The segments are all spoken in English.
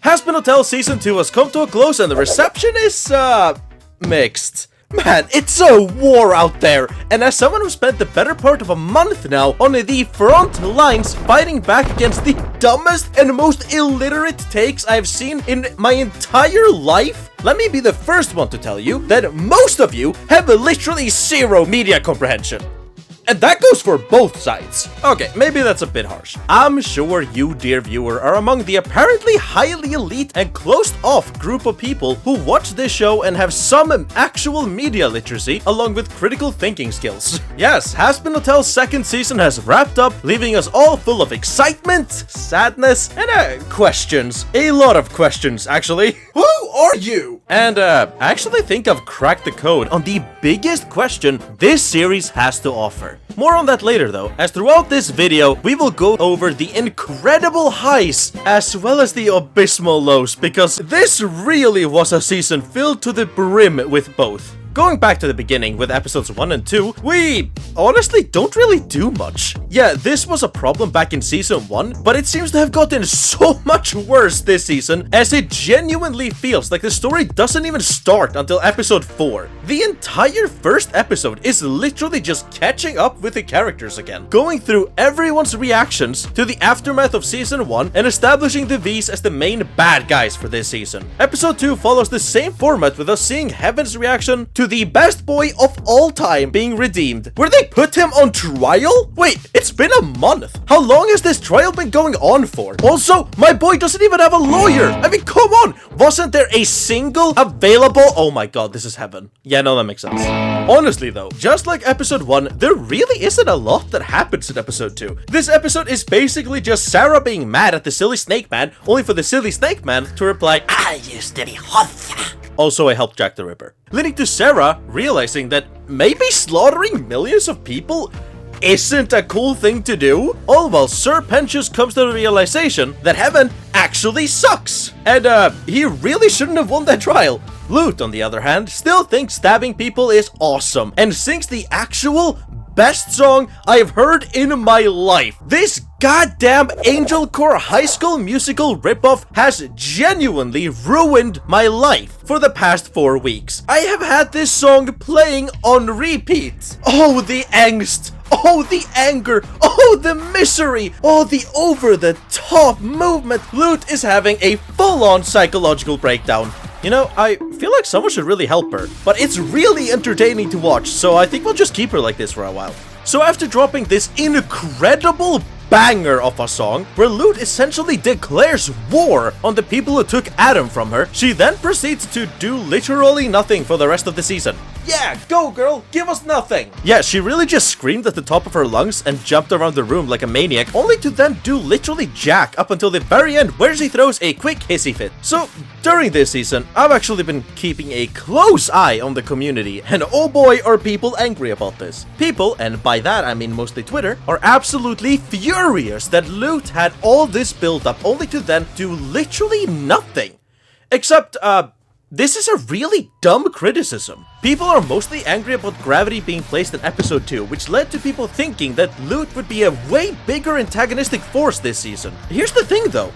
Hazbin Hotel Season 2 has come to a close and the reception is, mixed. Man, it's a war out there, and as someone who spent the better part of a month now on the front lines fighting back against the dumbest and most illiterate takes I've seen in my entire life, let me be the first one to tell you that most of you have literally zero media comprehension. And that goes for both sides. Okay, maybe that's a bit harsh. I'm sure you, dear viewer, are among the apparently highly elite and closed-off group of people who watch this show and have some actual media literacy along with critical thinking skills. Yes, Hazbin Hotel's second season has wrapped up, leaving us all full of excitement, sadness, and questions. A lot of questions, actually. Who are you? And I actually think I've cracked the code on the biggest question this series has to offer. More on that later though, as throughout this video we will go over the incredible highs as well as the abysmal lows, because this really was a season filled to the brim with both. Going back to the beginning with episodes 1 and 2, we honestly don't really do much. Yeah, this was a problem back in season 1, but it seems to have gotten so much worse this season, as it genuinely feels like the story doesn't even start until episode 4. The entire first episode is literally just catching up with the characters again, going through everyone's reactions to the aftermath of season 1 and establishing the V's as the main bad guys for this season. Episode 2 follows the same format, with us seeing Heaven's reaction to the best boy of all time being redeemed. Where they put him on trial? Wait, it's been a month. How long has this trial been going on for? Also, my boy doesn't even have a lawyer. I mean, come on. Wasn't there a single available? Oh my god, this is heaven. Yeah, no, that makes sense. Honestly though, just like episode 1, there really isn't a lot that happens in episode 2. This episode is basically just Sarah being mad at the silly snake man, only for the silly snake man to reply, "I used to be hot." Also, I helped Jack the Ripper. Leading to Sarah realizing that maybe slaughtering millions of people isn't a cool thing to do, all while Sir Pentious comes to the realization that heaven actually sucks, and he really shouldn't have won that trial. Lute, on the other hand, still thinks stabbing people is awesome, and sings the actual best song I've heard in my life. This goddamn Angel Core High School Musical ripoff has genuinely ruined my life for the past 4 weeks. I have had this song playing on repeat. Oh, the angst. Oh, the anger. Oh, the misery. Oh, the over-the-top movement. Lute is having a full-on psychological breakdown. You know, I feel like someone should really help her, but it's really entertaining to watch, so I think we'll just keep her like this for a while. So after dropping this incredible banger of a song, where Lute essentially declares war on the people who took Adam from her, she then proceeds to do literally nothing for the rest of the season. Yeah, go girl, give us nothing! Yeah, she really just screamed at the top of her lungs and jumped around the room like a maniac, only to then do literally jack up until the very end, where she throws a quick hissy fit. So, during this season, I've actually been keeping a close eye on the community, and oh boy are people angry about this. People, and by that I mean mostly Twitter, are absolutely furious that Lute had all this build up only to then do literally nothing. Except, this is a really dumb criticism. People are mostly angry about gravity being placed in episode 2, which led to people thinking that Lute would be a way bigger antagonistic force this season. Here's the thing though,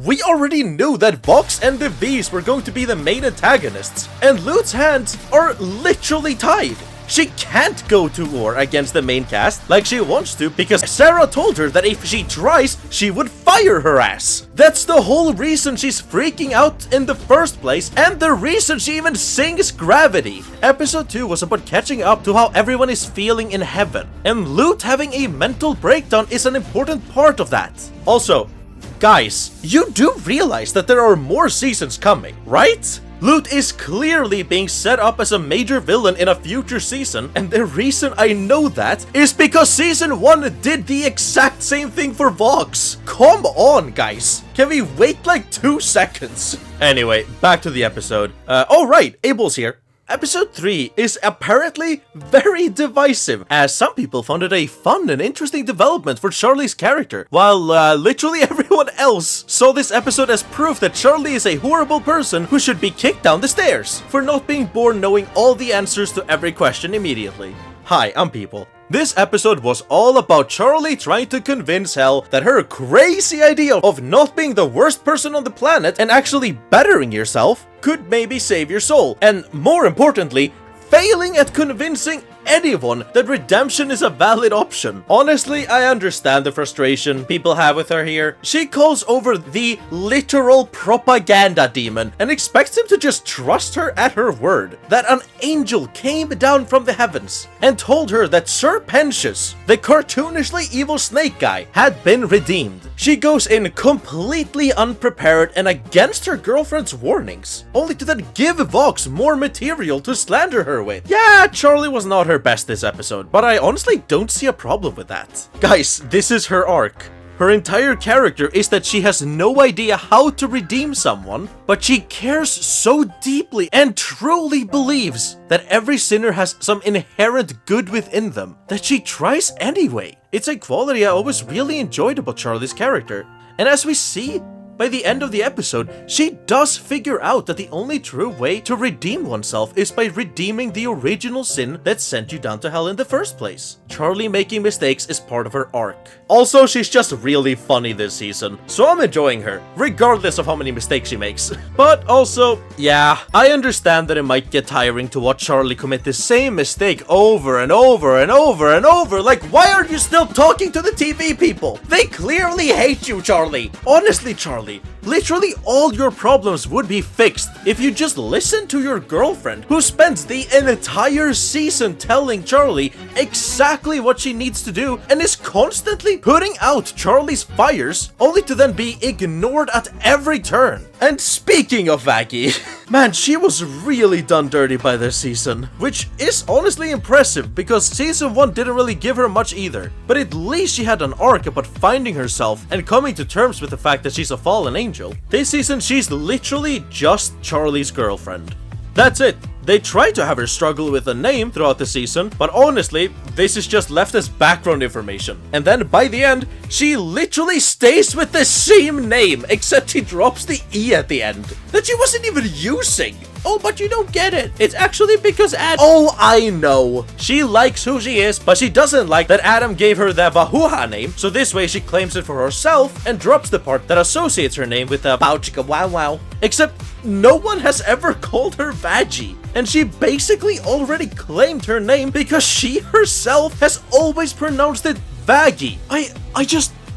we already knew that Vox and the V's were going to be the main antagonists, and Lute's hands are literally tied. She can't go to war against the main cast like she wants to, because Sarah told her that if she tries, she would fire her ass. That's the whole reason she's freaking out in the first place, and the reason she even sings Gravity. Episode 2 was about catching up to how everyone is feeling in heaven, and Lute having a mental breakdown is an important part of that. Also, guys, you do realize that there are more seasons coming, right? Lute is clearly being set up as a major villain in a future season, and the reason I know that is because season 1 did the exact same thing for Vox. Come on, guys. Can we wait like 2 seconds? Anyway, back to the episode. Oh right, Abel's here. Episode 3 is apparently very divisive, as some people found it a fun and interesting development for Charlie's character, while literally everyone else saw this episode as proof that Charlie is a horrible person who should be kicked down the stairs for not being born knowing all the answers to every question immediately. Hi, I'm People. This episode was all about Charlie trying to convince Hell that her crazy idea of not being the worst person on the planet and actually bettering yourself could maybe save your soul, and more importantly, failing at convincing anyone that redemption is a valid option. Honestly, I understand the frustration people have with her here. She calls over the literal propaganda demon and expects him to just trust her at her word. That an angel came down from the heavens and told her that Sir Pentious, the cartoonishly evil snake guy, had been redeemed. She goes in completely unprepared and against her girlfriend's warnings, only to then give Vox more material to slander her with. Yeah, Charlie was not her best this episode, but I honestly don't see a problem with that. Guys, this is her arc. Her entire character is that she has no idea how to redeem someone, but she cares so deeply and truly believes that every sinner has some inherent good within them that she tries anyway. It's a quality I always really enjoyed about Charlie's character, and as we see, by the end of the episode, she does figure out that the only true way to redeem oneself is by redeeming the original sin that sent you down to hell in the first place. Charlie making mistakes is part of her arc. Also, she's just really funny this season, so I'm enjoying her, regardless of how many mistakes she makes. But also, yeah, I understand that it might get tiring to watch Charlie commit the same mistake over and over and over and over. Like, why are you still talking to the TV people? They clearly hate you, Charlie. Honestly, Charlie, literally all your problems would be fixed if you just listen to your girlfriend, who spends the entire season telling Charlie exactly what she needs to do and is constantly putting out Charlie's fires, only to then be ignored at every turn. And speaking of Vaggie, man, she was really done dirty by this season, which is honestly impressive because season 1 didn't really give her much either. But at least she had an arc about finding herself and coming to terms with the fact that she's a fallen angel. This season, she's literally just Charlie's girlfriend. That's it. They try to have her struggle with a name throughout the season, but honestly, this is just left as background information. And then by the end, she literally stays with the same name, except she drops the E at the end that she wasn't even using. Oh, but you don't get it. It's actually because Adam... Oh, I know. She likes who she is, but she doesn't like that Adam gave her the Vahuha name, so this way she claims it for herself and drops the part that associates her name with the Bow Chicka Wow Wow. Except no one has ever called her Vaggie, and she basically already claimed her name because she herself has always pronounced it Vaggie.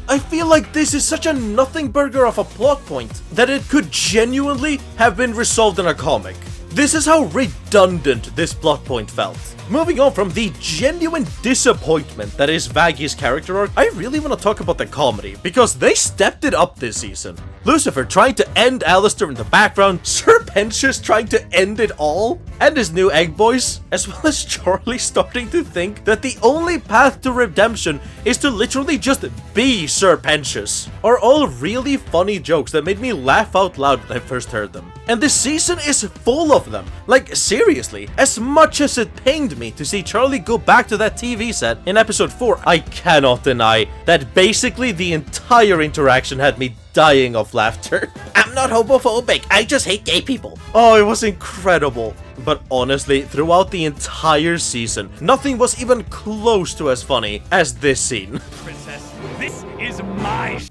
I feel like this is such a nothing burger of a plot point that it could genuinely have been resolved in a comic. This is how redundant this plot point felt. Moving on from the genuine disappointment that is Vaggie's character arc, I really want to talk about the comedy, because they stepped it up this season. Lucifer trying to end Alastor in the background, Sir Pentious trying to end it all, and his new egg boys, as well as Charlie starting to think that the only path to redemption is to literally just be Sir Pentious, are all really funny jokes that made me laugh out loud when I first heard them. And this season is full of them. Like, seriously, as much as it pained me to see Charlie go back to that TV set in episode 4, I cannot deny that basically the entire interaction had me dying of laughter. I'm not homophobic, I just hate gay people. Oh, it was incredible. But honestly, throughout the entire season, nothing was even close to as funny as this scene. Princess, this is my...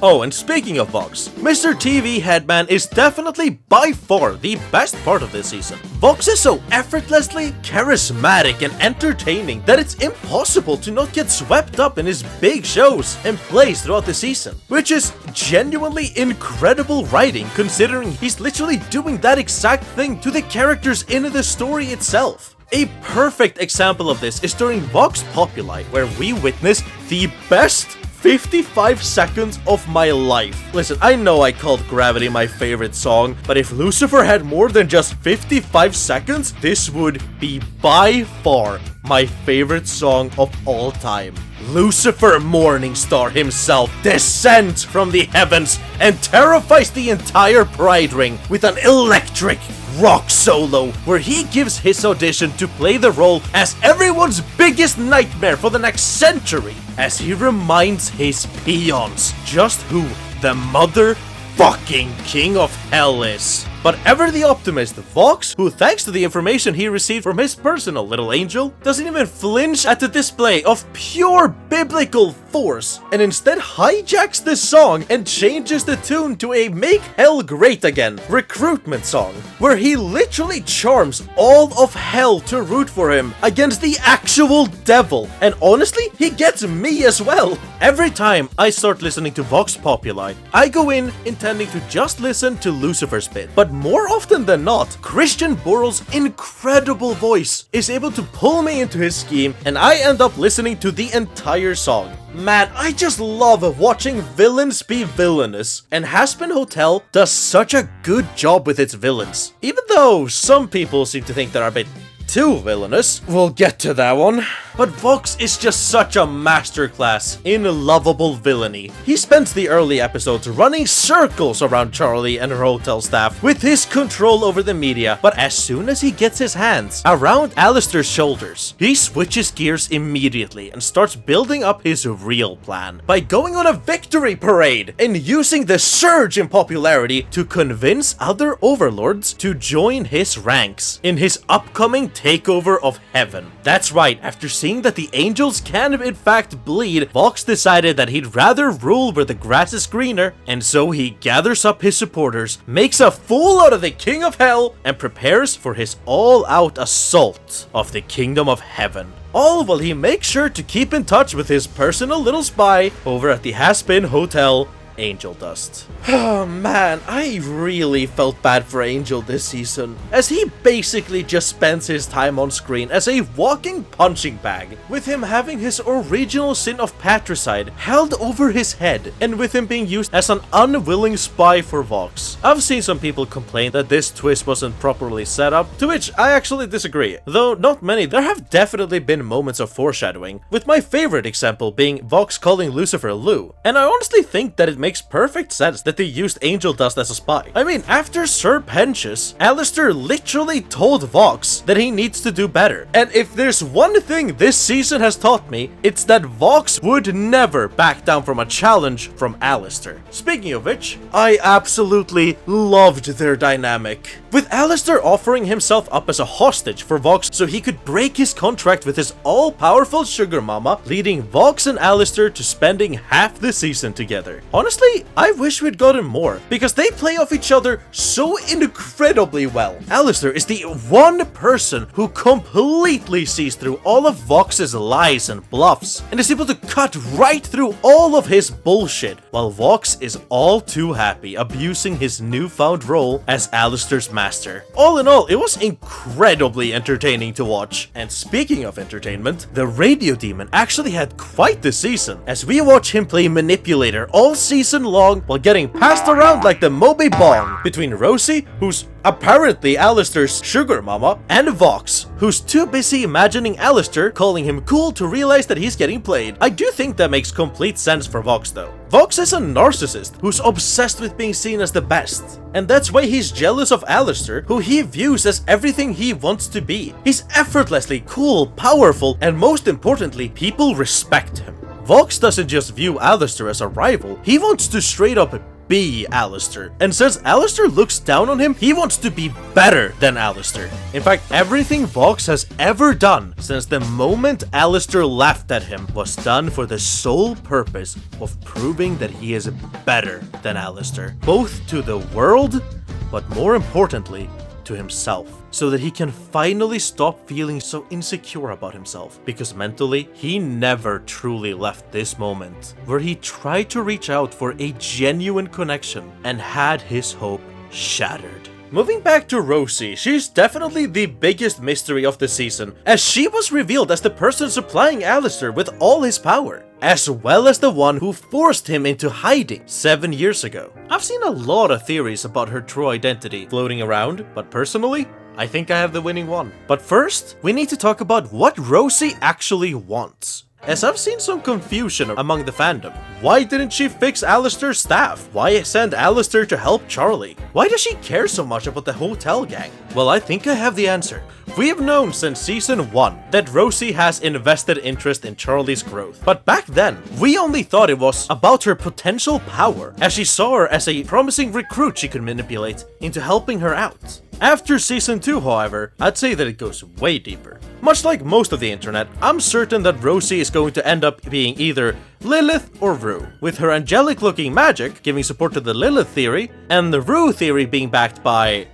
Oh, and speaking of Vox, Mr. TV Headman is definitely by far the best part of this season. Vox is so effortlessly charismatic and entertaining that it's impossible to not get swept up in his big shows and plays throughout the season, which is genuinely incredible writing considering he's literally doing that exact thing to the characters in the story itself. A perfect example of this is during Vox Populi, where we witness the best 55 seconds of my life. Listen, I know I called Gravity my favorite song, but if Lucifer had more than just 55 seconds, this would be by far my favorite song of all time. Lucifer Morningstar himself descends from the heavens and terrifies the entire Pride Ring with an electric rock solo where he gives his audition to play the role as everyone's biggest nightmare for the next century, as he reminds his peons just who the motherfucking king of hell is. But ever the optimist, Vox, who thanks to the information he received from his personal little angel, doesn't even flinch at the display of pure biblical force, and instead hijacks the song and changes the tune to a Make Hell Great Again recruitment song, where he literally charms all of hell to root for him against the actual devil. And honestly, he gets me as well. Every time I start listening to Vox Populi, I go in intending to just listen to Lucifer's bit, but more often than not, Christian Borle's incredible voice is able to pull me into his scheme, and I end up listening to the entire song. Man, I just love watching villains be villainous, and Hazbin Hotel does such a good job with its villains. Even though some people seem to think they're a bit too villainous, we'll get to that one. But Vox is just such a masterclass in lovable villainy. He spends the early episodes running circles around Charlie and her hotel staff with his control over the media, but as soon as he gets his hands around Alastor's shoulders, he switches gears immediately and starts building up his real plan by going on a victory parade and using the surge in popularity to convince other overlords to join his ranks in his upcoming takeover of heaven. That's right, after seeing that the angels can in fact bleed, Vox decided that he'd rather rule where the grass is greener, and so he gathers up his supporters, makes a fool out of the king of hell, and prepares for his all-out assault of the kingdom of heaven. All while he makes sure to keep in touch with his personal little spy over at the Hazbin Hotel, Angel Dust. Oh man, I really felt bad for Angel this season, as he basically just spends his time on screen as a walking punching bag, with him having his original sin of patricide held over his head, and with him being used as an unwilling spy for Vox. I've seen some people complain that this twist wasn't properly set up, to which I actually disagree, though not many. There have definitely been moments of foreshadowing, with my favorite example being Vox calling Lucifer Lou, and I honestly think that it makes perfect sense that they used Angel Dust as a spy. I mean, after Sir Pentious, Alastor literally told Vox that he needs to do better. And if there's one thing this season has taught me, it's that Vox would never back down from a challenge from Alastor. Speaking of which, I absolutely loved their dynamic, with Alastor offering himself up as a hostage for Vox so he could break his contract with his all-powerful sugar mama, leading Vox and Alastor to spending half the season together. Honestly, I wish we'd gotten more, because they play off each other so incredibly well. Alastor is the one person who completely sees through all of Vox's lies and bluffs, and is able to cut right through all of his bullshit, while Vox is all too happy abusing his newfound role as Alastor's master. All in all, it was incredibly entertaining to watch. And speaking of entertainment, the Radio Demon actually had quite the season, as we watch him play manipulator all season long while getting passed around like the Moby Bong between Rosie, who's apparently Alastor's sugar mama, and Vox, who's too busy imagining Alastor calling him cool to realize that he's getting played. I do think that makes complete sense for Vox though. Vox is a narcissist who's obsessed with being seen as the best, and that's why he's jealous of Alastor, who he views as everything he wants to be. He's effortlessly cool, powerful, and most importantly, people respect him. Vox doesn't just view Alastor as a rival, he wants to straight up be Alastor, and since Alastor looks down on him, he wants to be better than Alastor. In fact, everything Vox has ever done since the moment Alastor laughed at him was done for the sole purpose of proving that he is better than Alastor, both to the world, but more importantly, to himself, so that he can finally stop feeling so insecure about himself, because mentally, he never truly left this moment where he tried to reach out for a genuine connection and had his hope shattered. Moving back to Rosie, she's definitely the biggest mystery of the season, as she was revealed as the person supplying Alastor with all his power, as well as the one who forced him into hiding 7 years ago. I've seen a lot of theories about her true identity floating around, but personally, I think I have the winning one. But first, we need to talk about what Rosie actually wants. as I've seen some confusion among the fandom. Why didn't she fix Alastor's staff? Why send Alastor to help Charlie? Why does she care so much about the hotel gang? Well, I think I have the answer. We've known since season 1 that Rosie has invested interest in Charlie's growth, but back then, we only thought it was about her potential power, as she saw her as a promising recruit she could manipulate into helping her out. After season 2, however, I'd say that it goes way deeper. Much like most of the internet, I'm certain that Rosie is going to end up being either Lilith or Rue, with her angelic-looking magic giving support to the Lilith theory, and the Rue theory being backed by...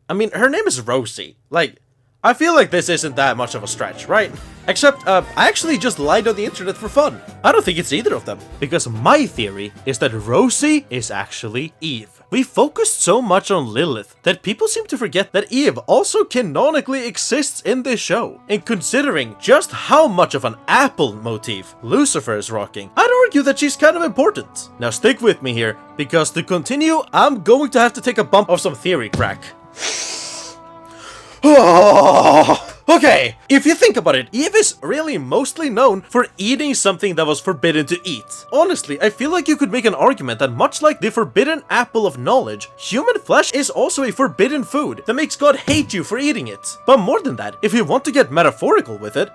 I mean, her name is Rosie. Like, I feel like this isn't that much of a stretch, right? Except, I actually just lied on the internet for fun. I don't think it's either of them, because my theory is that Rosie is actually Eve. We focused so much on Lilith that people seem to forget that Eve also canonically exists in this show. And considering just how much of an apple motif Lucifer is rocking, I'd argue that she's kind of important. Now stick with me here, because to continue, I'm going to have to take a bump of some theory crack. Okay, if you think about it, Eve is really mostly known for eating something that was forbidden to eat. Honestly, I feel like you could make an argument that much like the forbidden apple of knowledge, human flesh is also a forbidden food that makes God hate you for eating it. But more than that, if you want to get metaphorical with it...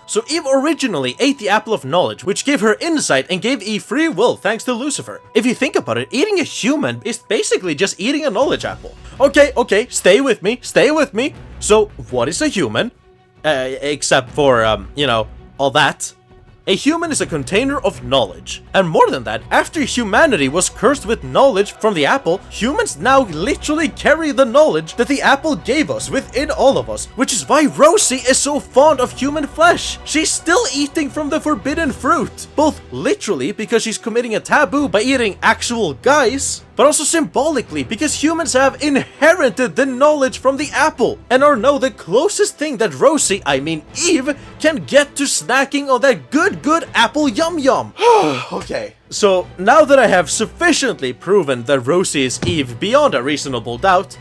So Eve originally ate the apple of knowledge, which gave her insight and gave Eve free will thanks to Lucifer. If you think about it, eating a human is basically just eating a knowledge apple. Okay, stay with me. So, what is a human? Except for, you know, all that. A human is a container of knowledge. And more than that, after humanity was cursed with knowledge from the apple, humans now literally carry the knowledge that the apple gave us within all of us, which is why Rosie is so fond of human flesh. She's still eating from the forbidden fruit, both literally because she's committing a taboo by eating actual guys, but also symbolically because humans have inherited the knowledge from the apple and are now the closest thing that Rosie, I mean Eve, can get to snacking on that good apple yum yum. Okay. So, now that I have sufficiently proven that Rosie is Eve beyond a reasonable doubt,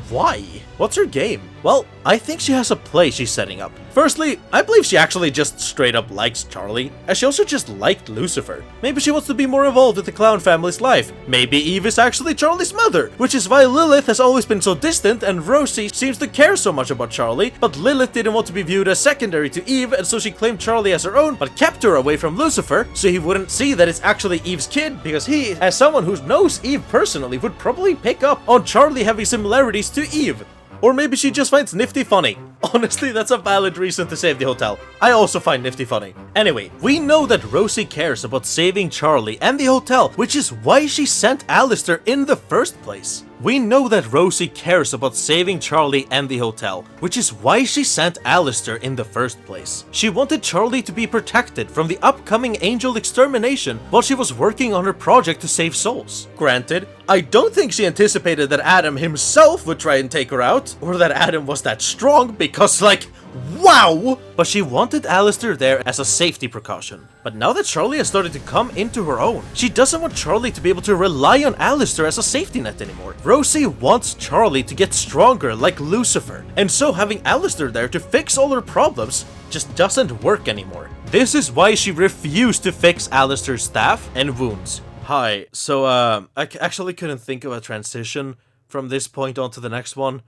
why? What's her game? Well, I think she has a play she's setting up. Firstly, I believe she actually just straight up likes Charlie, as she also just liked Lucifer. Maybe she wants to be more involved with the clown family's life. Maybe Eve is actually Charlie's mother, which is why Lilith has always been so distant and Rosie seems to care so much about Charlie, but Lilith didn't want to be viewed as secondary to Eve, and so she claimed Charlie as her own, but kept her away from Lucifer, so he wouldn't see that it's actually Eve's kid, because he, as someone who knows Eve personally, would probably pick up on Charlie having similarities to Eve. Or maybe she just finds Nifty funny. Honestly, that's a valid reason to save the hotel. I also find Nifty funny. Anyway, we know that Rosie cares about saving Charlie and the hotel, which is why she sent Alastor in the first place. We know that Rosie cares about saving Charlie and the hotel, which is why she sent Alastor in the first place. She wanted Charlie to be protected from the upcoming angel extermination while she was working on her project to save souls. Granted, I don't think she anticipated that Adam himself would try and take her out, or that Adam was that strong, because like, wow! But she wanted Alastor there as a safety precaution. But now that Charlie has started to come into her own, she doesn't want Charlie to be able to rely on Alastor as a safety net anymore. Rosie wants Charlie to get stronger like Lucifer, and so having Alastor there to fix all her problems just doesn't work anymore. This is why she refused to fix Alastor's staff and wounds. Hi, so I actually couldn't think of a transition from this point on to the next one.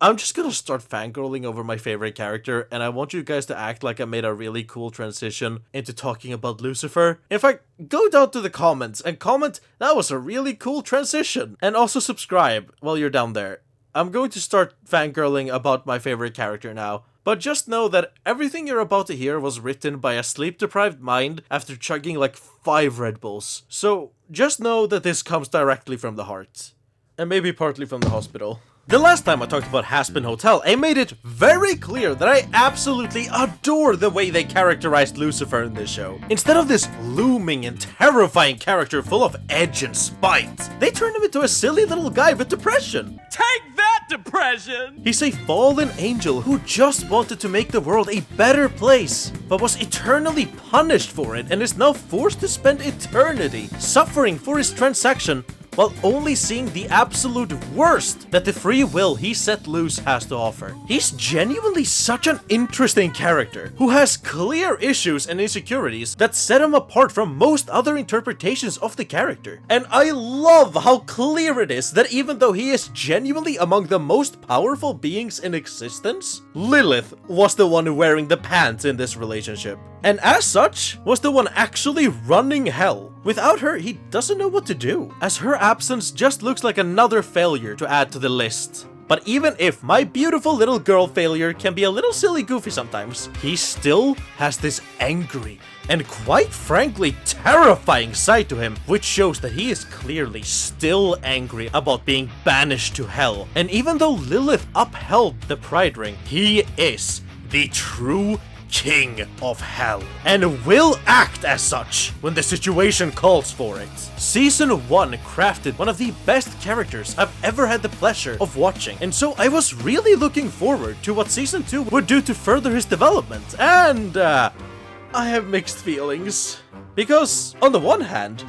I'm just gonna start fangirling over my favorite character, and I want you guys to act like I made a really cool transition into talking about Lucifer. In fact, go down to the comments and comment, that was a really cool transition. And also subscribe while you're down there. I'm going to start fangirling about my favorite character now. But just know that everything you're about to hear was written by a sleep-deprived mind after chugging like 5 Red Bulls. So just know that this comes directly from the heart. And maybe partly from the hospital. The last time I talked about Hazbin Hotel, I made it very clear that I absolutely adore the way they characterized Lucifer in this show. Instead of this looming and terrifying character full of edge and spite, they turned him into a silly little guy with depression. Take that, depression! He's a fallen angel who just wanted to make the world a better place, but was eternally punished for it and is now forced to spend eternity suffering for his transaction while only seeing the absolute worst that the free will he set loose has to offer. He's genuinely such an interesting character who has clear issues and insecurities that set him apart from most other interpretations of the character. And I love how clear it is that even though he is genuinely among the most powerful beings in existence, Lilith was the one wearing the pants in this relationship. And as such, was the one actually running hell. Without her, he doesn't know what to do, as her absence just looks like another failure to add to the list. But even if my beautiful little girl failure can be a little silly goofy sometimes, he still has this angry and quite frankly terrifying side to him, which shows that he is clearly still angry about being banished to hell. And even though Lilith upheld the Pride Ring, he is the true king of hell, and will act as such when the situation calls for it. Season 1 crafted one of the best characters I've ever had the pleasure of watching, and so I was really looking forward to what Season 2 would do to further his development, and I have mixed feelings. Because, on the one hand,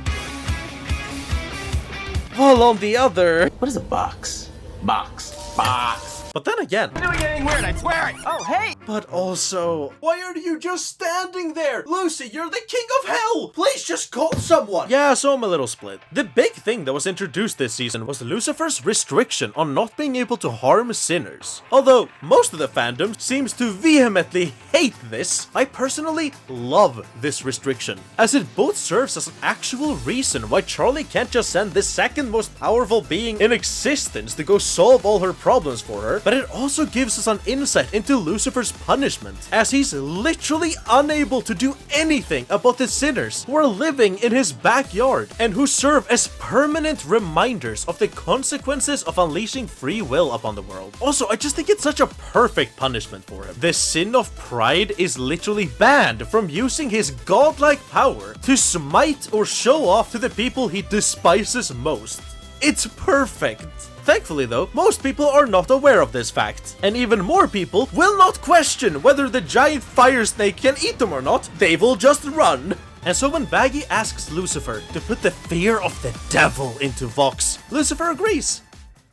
while on the other... What is a box? Box. Box. But then again... I'm doing anything weird, I swear it! Oh, hey! But also... Why are you just standing there? Lucy, you're the king of hell! Please just call someone! Yeah, so I'm a little split. The big thing that was introduced this season was Lucifer's restriction on not being able to harm sinners. Although, most of the fandom seems to vehemently hate this, I personally love this restriction, as it both serves as an actual reason why Charlie can't just send the second most powerful being in existence to go solve all her problems for her, but it also gives us an insight into Lucifer's punishment, as he's literally unable to do anything about the sinners who are living in his backyard and who serve as permanent reminders of the consequences of unleashing free will upon the world. Also, I just think it's such a perfect punishment for him. The sin of pride is literally banned from using his godlike power to smite or show off to the people he despises most. It's perfect. Thankfully though, most people are not aware of this fact, and even more people will not question whether the giant fire snake can eat them or not, they will just run. And so when Vaggie asks Lucifer to put the fear of the devil into Vox, Lucifer agrees.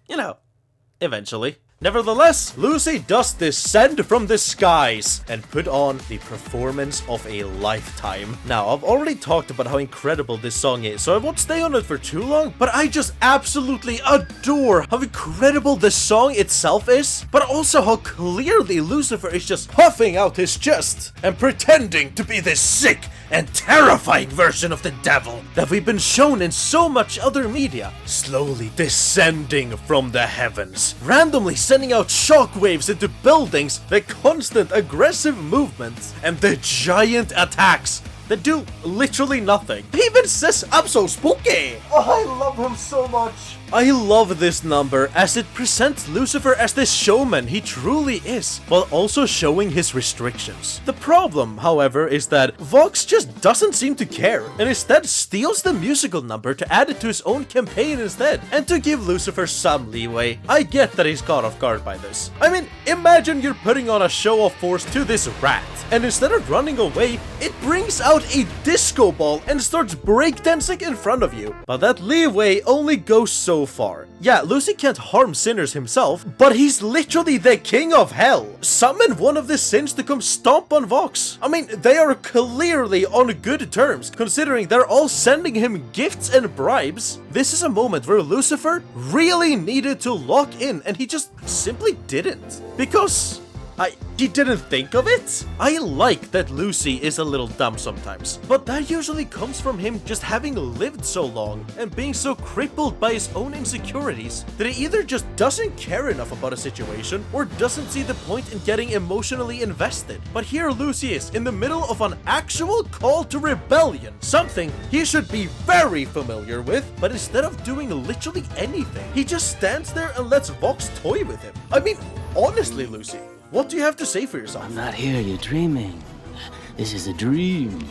You know, eventually. Nevertheless, Lucy does descend from the skies and put on the performance of a lifetime. Now, I've already talked about how incredible this song is, so I won't stay on it for too long, but I just absolutely adore how incredible the song itself is, but also how clearly Lucifer is just puffing out his chest and pretending to be this sick and terrifying version of the devil that we've been shown in so much other media, slowly descending from the heavens, randomly sending out shockwaves into buildings, the constant aggressive movements, and the giant attacks that do literally nothing. He even says, "I'm so spooky!" Oh, I love him so much. I love this number as it presents Lucifer as the showman he truly is, while also showing his restrictions. The problem, however, is that Vox just doesn't seem to care, and instead steals the musical number to add it to his own campaign instead, and to give Lucifer some leeway. I get that he's caught off guard by this. I mean, imagine you're putting on a show of force to this rat, and instead of running away, it brings out a disco ball and starts breakdancing in front of you. But that leeway only goes so far. Yeah, Lucy can't harm sinners himself, but he's literally the king of hell. Summon one of the sins to come stomp on Vox. I mean, they are clearly on good terms, considering they're all sending him gifts and bribes. This is a moment where Lucifer really needed to lock in, and he just simply didn't. Because he didn't think of it? I like that Lucy is a little dumb sometimes, but that usually comes from him just having lived so long and being so crippled by his own insecurities that he either just doesn't care enough about a situation or doesn't see the point in getting emotionally invested. But here Lucy is in the middle of an actual call to rebellion, something he should be very familiar with, but instead of doing literally anything, he just stands there and lets Vox toy with him. I mean, honestly, Lucy, what do you have to say for yourself? I'm not here, you're dreaming. This is a dream.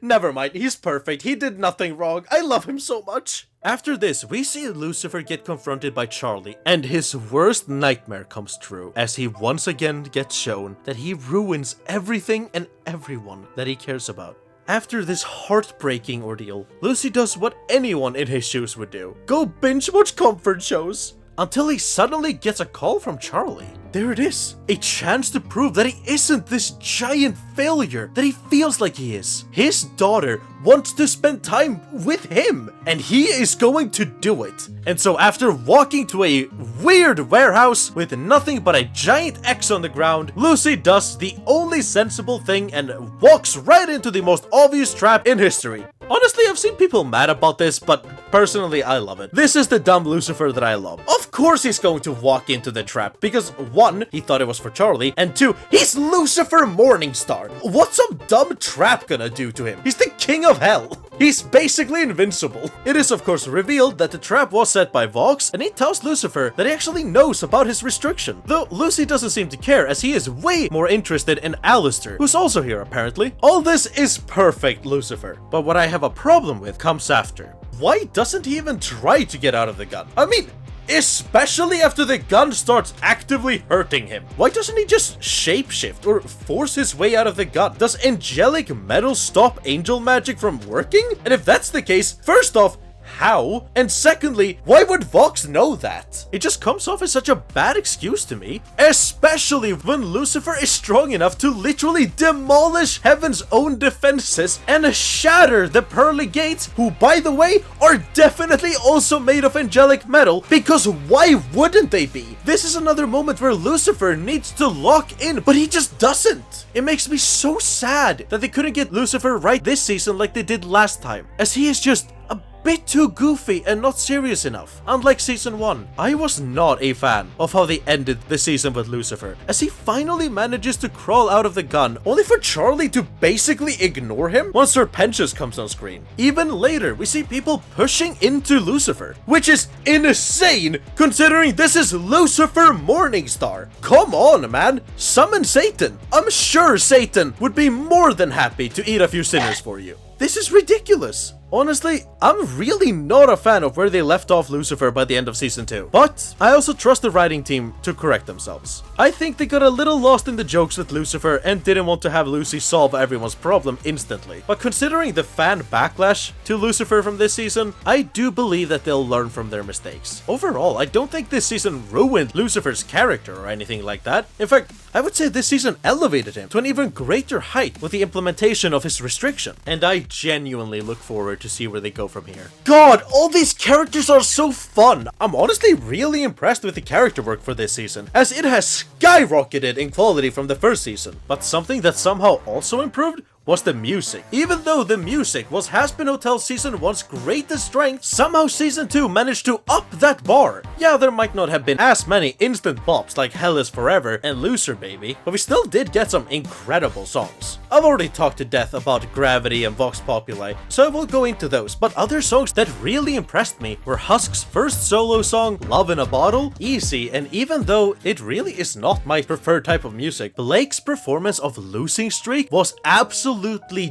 Never mind, he's perfect. He did nothing wrong. I love him so much. After this, we see Lucifer get confronted by Charlie, and his worst nightmare comes true, as he once again gets shown that he ruins everything and everyone that he cares about. After this heartbreaking ordeal, Lucy does what anyone in his shoes would do. Go binge watch comfort shows. Until he suddenly gets a call from Charlie. There it is. A chance to prove that he isn't this giant failure that he feels like he is. His daughter wants to spend time with him, and he is going to do it. And so after walking to a weird warehouse with nothing but a giant X on the ground, Lucy does the only sensible thing and walks right into the most obvious trap in history. Honestly, I've seen people mad about this, but personally, I love it. This is the dumb Lucifer that I love. Of course he's going to walk into the trap, because 1, he thought it was for Charlie, and 2, he's Lucifer Morningstar. What's some dumb trap gonna do to him? He's the king of hell. He's basically invincible. It is of course revealed that the trap was set by Vox, and he tells Lucifer that he actually knows about his restriction. Though Lucy doesn't seem to care, as he is way more interested in Alastor, who's also here apparently. All this is perfect, Lucifer. But what I have a problem with comes after. Why doesn't he even try to get out of the gun? I mean, especially after the gun starts actively hurting him. Why doesn't he just shapeshift or force his way out of the gun? Does angelic metal stop angel magic from working? And if that's the case, first off, how? And secondly, why would Vox know that? It just comes off as such a bad excuse to me, especially when Lucifer is strong enough to literally demolish heaven's own defenses and shatter the pearly gates, who by the way are definitely also made of angelic metal, because why wouldn't they be? This is another moment where Lucifer needs to lock in, but he just doesn't. It makes me so sad that they couldn't get Lucifer right this season like they did last time, as he is just a bit too goofy and not serious enough. Unlike season 1, I was not a fan of how they ended the season with Lucifer, as he finally manages to crawl out of the gun, only for Charlie to basically ignore him once Serpentius comes on screen. Even later, we see people pushing into Lucifer, which is insane considering this is Lucifer Morningstar. Come on, man, summon Satan. I'm sure Satan would be more than happy to eat a few sinners for you. This is ridiculous. Honestly, I'm really not a fan of where they left off Lucifer by the end of season 2, but I also trust the writing team to correct themselves. I think they got a little lost in the jokes with Lucifer and didn't want to have Lucy solve everyone's problem instantly. But considering the fan backlash to Lucifer from this season, I do believe that they'll learn from their mistakes. Overall, I don't think this season ruined Lucifer's character or anything like that. In fact, I would say this season elevated him to an even greater height with the implementation of his restriction, and I genuinely look forward to see where they go from here. God, all these characters are so fun! I'm honestly really impressed with the character work for this season, as it has skyrocketed in quality from the first season. But something that somehow also improved was the music. Even though the music was Hazbin Hotel Season 1's greatest strength, somehow Season 2 managed to up that bar. Yeah, there might not have been as many instant bops like Hell is Forever and Loser Baby, but we still did get some incredible songs. I've already talked to death about Gravity and Vox Populi, so I won't go into those, but other songs that really impressed me were Husk's first solo song, Love in a Bottle, Easy, and even though it really is not my preferred type of music, Blake's performance of Losing Streak was absolutely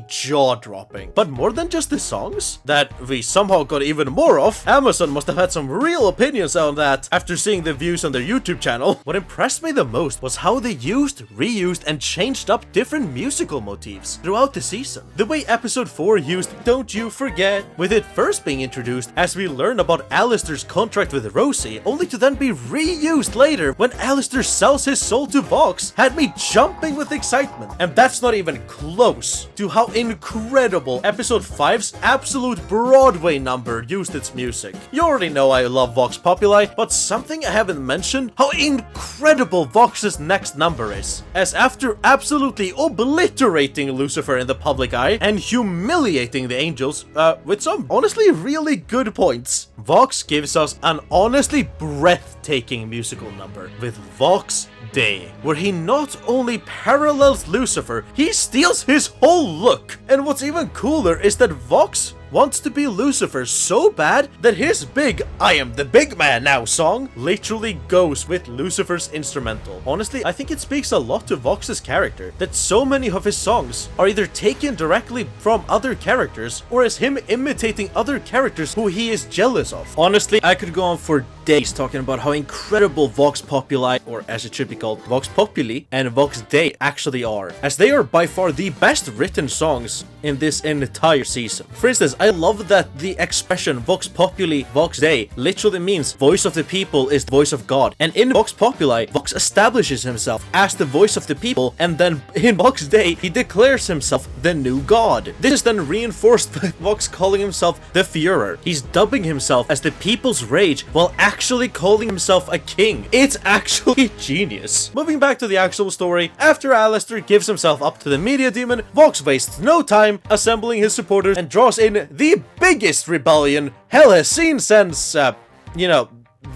jaw-dropping. But more than just the songs that we somehow got even more of, Amazon must have had some real opinions on that after seeing the views on their YouTube channel. What impressed me the most was how they used, reused, and changed up different musical motifs throughout the season. The way episode 4 used Don't You Forget, with it first being introduced as we learn about Alastor's contract with Rosie, only to then be reused later when Alastor sells his soul to Vox, had me jumping with excitement. And that's not even close to how incredible episode 5's absolute Broadway number used its music. You already know I love Vox Populi, but something I haven't mentioned, how incredible Vox's next number is. As after absolutely obliterating Lucifer in the public eye and humiliating the angels, with some honestly really good points, Vox gives us an honestly breathtaking musical number with Vox Day, where he not only parallels Lucifer, he steals his whole look. And what's even cooler is that Vox wants to be Lucifer so bad that his big "I am the big man now" song literally goes with Lucifer's instrumental. Honestly, I think it speaks a lot to Vox's character that so many of his songs are either taken directly from other characters or is him imitating other characters who he is jealous of. Honestly, I could go on for days talking about how incredible Vox Populi, or as it should be called, Vox Populi and Vox Dei actually are, as they are by far the best written songs in this entire season. For instance, I love that the expression Vox Populi, Vox Dei literally means voice of the people is the voice of God, and in Vox Populi, Vox establishes himself as the voice of the people, and then in Vox Dei, he declares himself the new God. This is then reinforced by Vox calling himself the Führer. He's dubbing himself as the people's rage while actually calling himself a king. It's actually genius. Moving back to the actual story, after Alastor gives himself up to the media demon, Vox wastes no time assembling his supporters and draws in the biggest rebellion hell has seen since,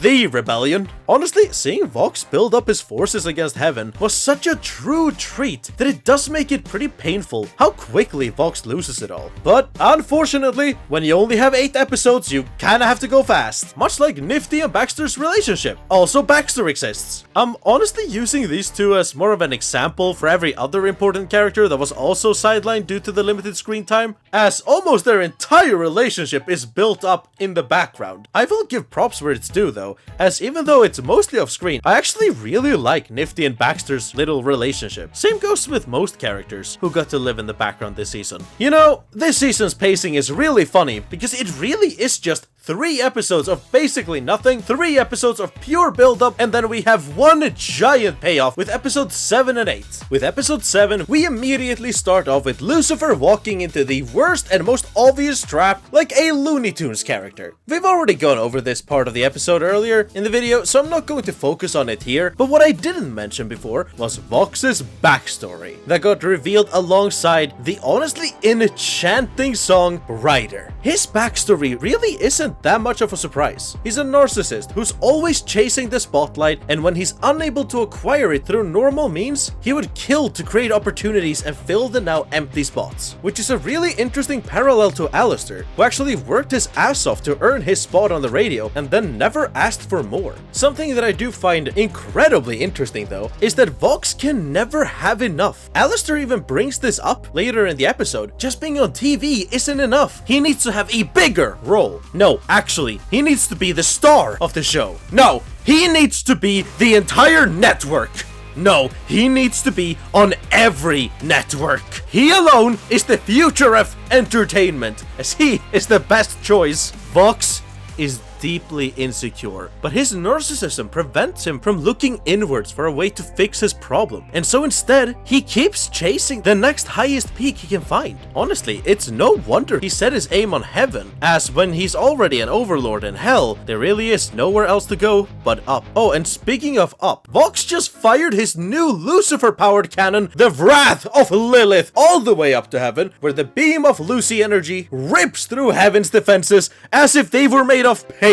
the rebellion. Honestly, seeing Vox build up his forces against Heaven was such a true treat that it does make it pretty painful how quickly Vox loses it all. But unfortunately, when you only have 8 episodes, you kinda have to go fast. Much like Nifty and Baxter's relationship. Also, Baxter exists. I'm honestly using these two as more of an example for every other important character that was also sidelined due to the limited screen time, as almost their entire relationship is built up in the background. I will give props where it's due though, as even though it's mostly off screen, I actually really like Nifty and Baxter's little relationship. Same goes with most characters who got to live in the background this season. You know, this season's pacing is really funny because it really is just 3 episodes of basically nothing, 3 episodes of pure build-up, and then we have one giant payoff with episodes 7 and 8. With episode 7, we immediately start off with Lucifer walking into the worst and most obvious trap like a Looney Tunes character. We've already gone over this part of the episode earlier in the video, so I'm not going to focus on it here, but what I didn't mention before was Vox's backstory that got revealed alongside the honestly enchanting song Rider. His backstory really isn't that much of a surprise. He's a narcissist who's always chasing the spotlight, and when he's unable to acquire it through normal means, he would kill to create opportunities and fill the now empty spots. Which is a really interesting parallel to Alastor, who actually worked his ass off to earn his spot on the radio and then never asked for more. Something that I do find incredibly interesting though, is that Vox can never have enough. Alastor even brings this up later in the episode. Just being on TV isn't enough. He needs to have a bigger role. No, actually, he needs to be the star of the show. No, he needs to be the entire network. No, he needs to be on every network. He alone is the future of entertainment, as he is the best choice. Vox is deeply insecure, but his narcissism prevents him from looking inwards for a way to fix his problem, and so instead he keeps chasing the next highest peak he can find. Honestly, it's no wonder he set his aim on Heaven, as when he's already an overlord in hell, there really is nowhere else to go but up. Oh, and speaking of up, Vox just fired his new Lucifer powered cannon, the Wrath of Lilith, all the way up to Heaven, where the beam of Lucy energy rips through Heaven's defenses as if they were made of paper,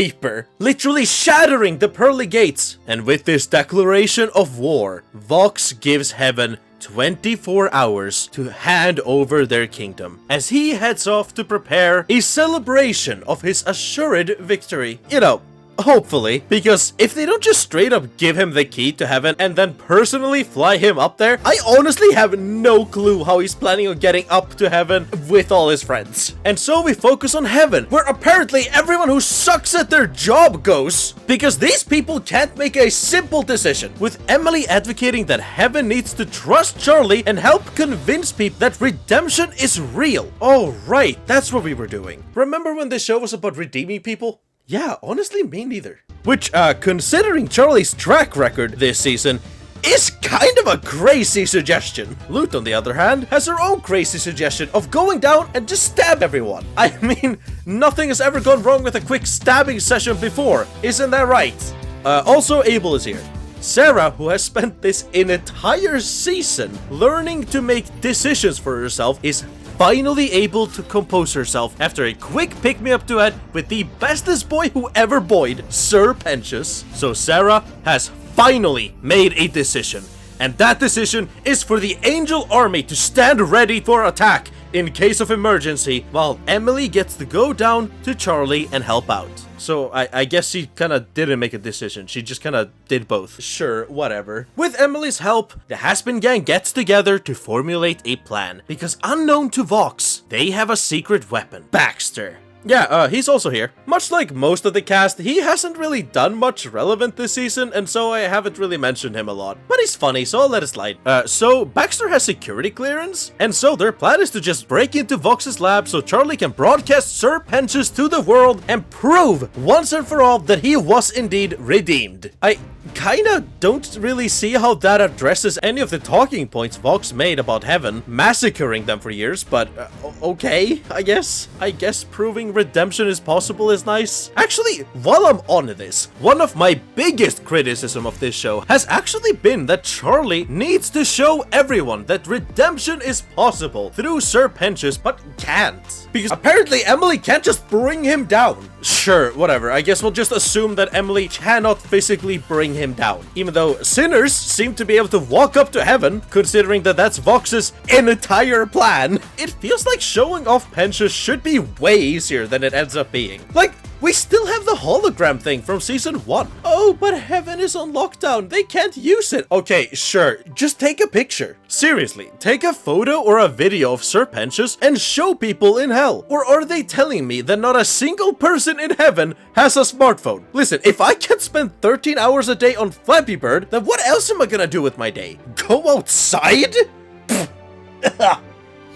literally shattering the pearly gates. And with this declaration of war, Vox gives Heaven 24 hours to hand over their kingdom, as he heads off to prepare a celebration of his assured victory. You know, hopefully, because if they don't just straight up give him the key to Heaven and then personally fly him up there, I honestly have no clue how he's planning on getting up to Heaven with all his friends. And so we focus on Heaven, where apparently everyone who sucks at their job goes, because these people can't make a simple decision, with Emily advocating that Heaven needs to trust Charlie and help convince people that redemption is real. Oh right, that's what we were doing. Remember when this show was about redeeming people? Yeah, honestly, me neither. Which, considering Charlie's track record this season, is kind of a crazy suggestion. Lute, on the other hand, has her own crazy suggestion of going down and just stab everyone. I mean, nothing has ever gone wrong with a quick stabbing session before, isn't that right? Also, Abel is here. Sarah, who has spent this entire season learning to make decisions for herself, is finally able to compose herself after a quick pick-me-up duet with the bestest boy who ever boyed, Sir Pentious. So Sarah has finally made a decision, and that decision is for the Angel Army to stand ready for attack in case of emergency, while Emily gets to go down to Charlie and help out. So I guess she kinda didn't make a decision, she just kinda did both. Sure, whatever. With Emily's help, the Hazbin gang gets together to formulate a plan, because unknown to Vox, they have a secret weapon. Baxter. Yeah, he's also here. Much like most of the cast, he hasn't really done much relevant this season, and so I haven't really mentioned him a lot. But he's funny, so I'll let it slide. So Baxter has security clearance, and so their plan is to just break into Vox's lab so Charlie can broadcast Sir Pentious to the world and prove once and for all that he was indeed redeemed. I kinda don't really see how that addresses any of the talking points Vox made about heaven massacring them for years, but okay, I guess proving redemption is possible is nice. Actually, while I'm on this, one of my biggest criticism of this show has actually been that Charlie needs to show everyone that redemption is possible through Sir Pentious, but can't. Because apparently Emily can't just bring him down. Sure, whatever, I guess we'll just assume that Emily cannot physically bring him down, even though sinners seem to be able to walk up to heaven, considering that that's Vox's entire plan. It feels like showing off Pentious should be way easier than it ends up being. Like, we still have the hologram thing from season 1. Oh, but heaven is on lockdown. They can't use it. Okay, sure. Just take a picture. Seriously, take a photo or a video of Sir Pentious and show people in hell. Or are they telling me that not a single person in heaven has a smartphone? Listen, if I can spend 13 hours a day on Flappy Bird, then what else am I gonna do with my day? Go outside?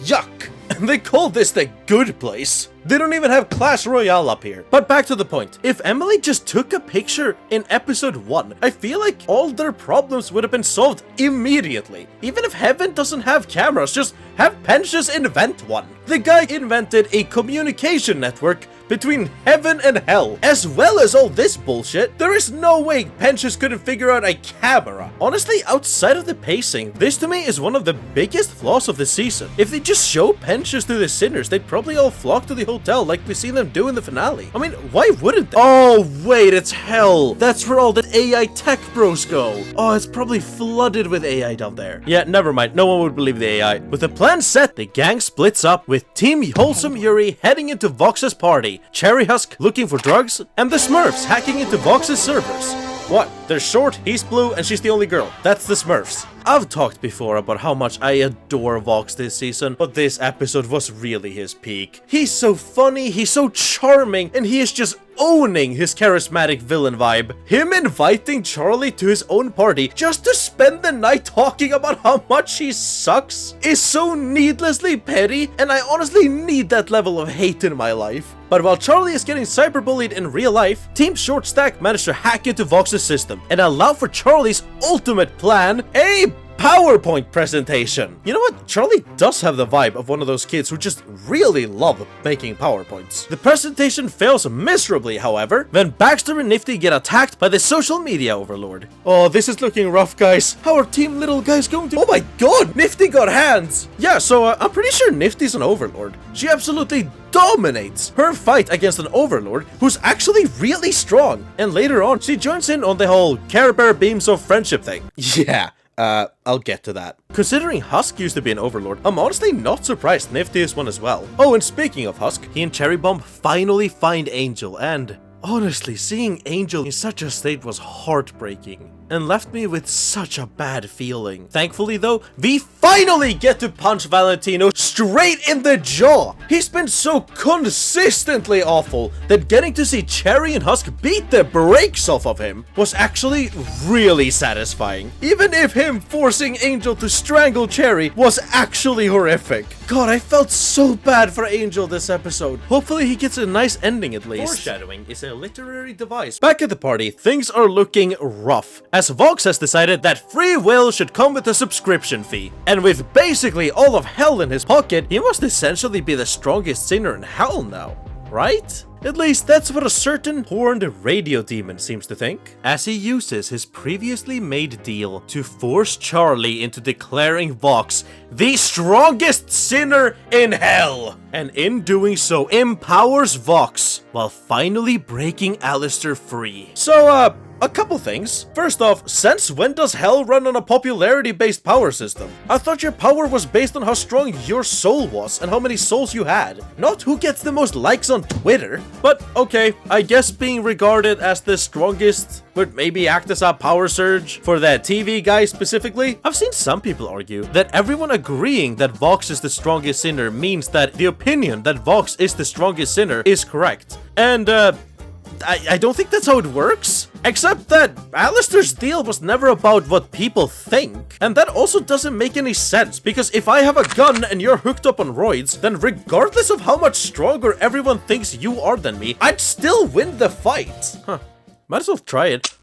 Yuck. They call this the good place. They don't even have Clash Royale up here. But back to the point. If Emily just took a picture in episode 1, I feel like all their problems would have been solved immediately. Even if heaven doesn't have cameras, just have Pentious invent one. The guy invented a communication network between heaven and hell. As well as all this bullshit, there is no way Pentious couldn't figure out a camera. Honestly, outside of the pacing, this to me is one of the biggest flaws of the season. If they just show Pentious to the sinners, they'd probably all flock to the hotel like we see them do in the finale. I mean, why wouldn't they? Oh, wait, it's hell. That's where all the AI tech bros go. Oh, it's probably flooded with AI down there. Yeah, never mind. No one would believe the AI. With the plan set, the gang splits up with Team Wholesome Yuri heading into Vox's party, Cherry Husk looking for drugs, and the Smurfs hacking into Vox's servers. What? They're short, he's blue, and she's the only girl. That's the Smurfs. I've talked before about how much I adore Vox this season, but this episode was really his peak. He's so funny, he's so charming, and he is just owning his charismatic villain vibe. Him inviting Charlie to his own party just to spend the night talking about how much he sucks is so needlessly petty, and I honestly need that level of hate in my life. But while Charlie is getting cyberbullied in real life, Team Short Stack managed to hack into Vox's system and allow for Charlie's ultimate plan, a PowerPoint presentation. You know what? Charlie does have the vibe of one of those kids who just really love making PowerPoints. The presentation fails miserably, however, when Baxter and Nifty get attacked by the social media overlord. Oh, this is looking rough, guys. How are Team Little Guys going to— Oh my god, Nifty got hands! Yeah, so I'm pretty sure Nifty's an overlord. She absolutely dominates her fight against an overlord who's actually really strong. And later on, she joins in on the whole Care Bear Beams of Friendship thing. Yeah. I'll get to that. Considering Husk used to be an overlord, I'm honestly not surprised Nifty is one as well. Oh, and speaking of Husk, he and Cherry Bomb finally find Angel, and honestly, seeing Angel in such a state was heartbreaking and left me with such a bad feeling. Thankfully though, we finally get to punch Valentino straight in the jaw. He's been so consistently awful that getting to see Cherry and Husk beat the brakes off of him was actually really satisfying. Even if him forcing Angel to strangle Cherry was actually horrific. God, I felt so bad for Angel this episode. Hopefully he gets a nice ending at least. Foreshadowing is a literary device. Back at the party, things are looking rough, as Vox has decided that free will should come with a subscription fee. And with basically all of hell in his pocket, he must essentially be the strongest sinner in hell now, right? At least that's what a certain horned radio demon seems to think, as he uses his previously made deal to force Charlie into declaring Vox the strongest sinner in hell, and in doing so empowers Vox while finally breaking Alastor free. So, a couple things. First off, since when does hell run on a popularity-based power system? I thought your power was based on how strong your soul was and how many souls you had, not who gets the most likes on Twitter. But okay, I guess being regarded as the strongest would maybe act as a power surge for that TV guy specifically. I've seen some people argue that everyone agreeing that Vox is the strongest sinner means that the opinion that Vox is the strongest sinner is correct. And I don't think that's how it works. Except that Alastor's deal was never about what people think. And that also doesn't make any sense, because if I have a gun and you're hooked up on roids, then regardless of how much stronger everyone thinks you are than me, I'd still win the fight. Huh. Might as well try it.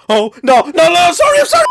Oh, no, sorry, I'm sorry!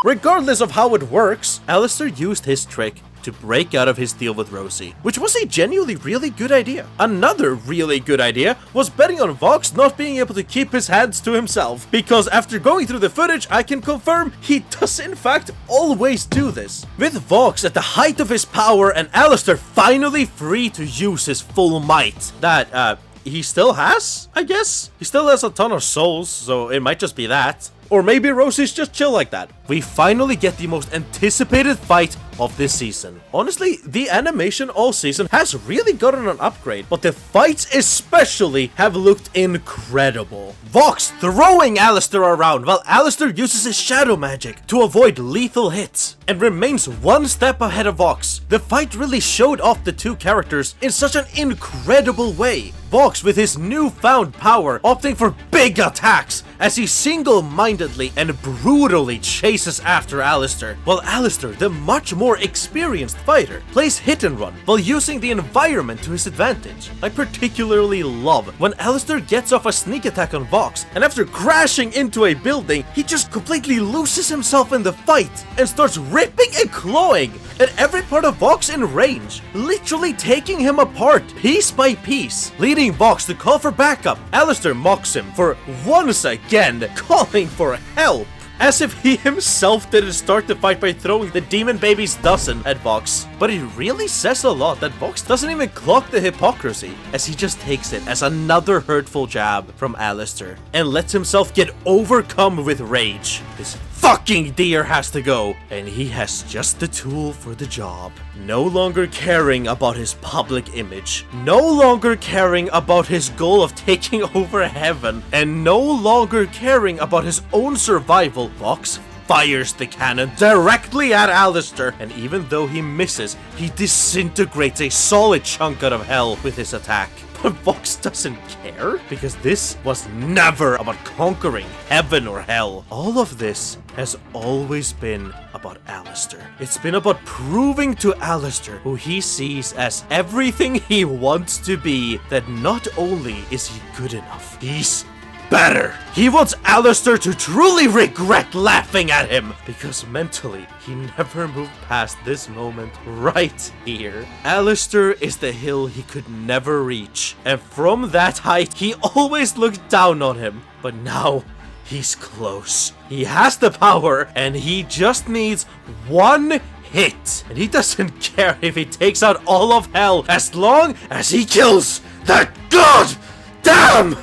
Regardless of how it works, Alastor used his trick to break out of his deal with Rosie, which was a genuinely really good idea. Another really good idea was betting on Vox not being able to keep his hands to himself, because after going through the footage, I can confirm he does in fact always do this. With Vox at the height of his power and Alastor finally free to use his full might, that, he still has, I guess? He still has a ton of souls, so it might just be that. Or maybe Rosie's just chill like that. We finally get the most anticipated fight of this season. Honestly, the animation all season has really gotten an upgrade, but the fights especially have looked incredible. Vox throwing Alastor around while Alastor uses his shadow magic to avoid lethal hits and remains one step ahead of Vox. The fight really showed off the two characters in such an incredible way. Vox with his newfound power opting for big attacks as he single-mindedly and brutally chases after Alastor, while Alastor, the much more experienced fighter, plays hit and run while using the environment to his advantage. I particularly love when Alastor gets off a sneak attack on Vox, and after crashing into a building, he just completely loses himself in the fight and starts ripping and clawing at every part of Vox in range, literally taking him apart piece by piece, leading Vox to call for backup. Alastor mocks him for once again calling for help, as if he himself didn't start the fight by throwing the demon baby's dozen at Vox. But it really says a lot that Vox doesn't even clock the hypocrisy, as he just takes it as another hurtful jab from Alastor and lets himself get overcome with rage. This fucking deer has to go, and he has just the tool for the job. No longer caring about his public image, no longer caring about his goal of taking over heaven, and no longer caring about his own survival, Vox fires the cannon directly at Alastor, and even though he misses, he disintegrates a solid chunk out of hell with his attack. But Vox doesn't care, because this was never about conquering heaven or hell. All of this has always been about Alastor. It's been about proving to Alastor, who he sees as everything he wants to be, that not only is he good enough, he's better. He wants Alastor to truly regret laughing at him, because mentally, he never moved past this moment right here. Alastor is the hill he could never reach, and from that height, he always looked down on him. But now, he's close. He has the power, and he just needs one hit. And he doesn't care if he takes out all of hell, as long as he kills that god damn!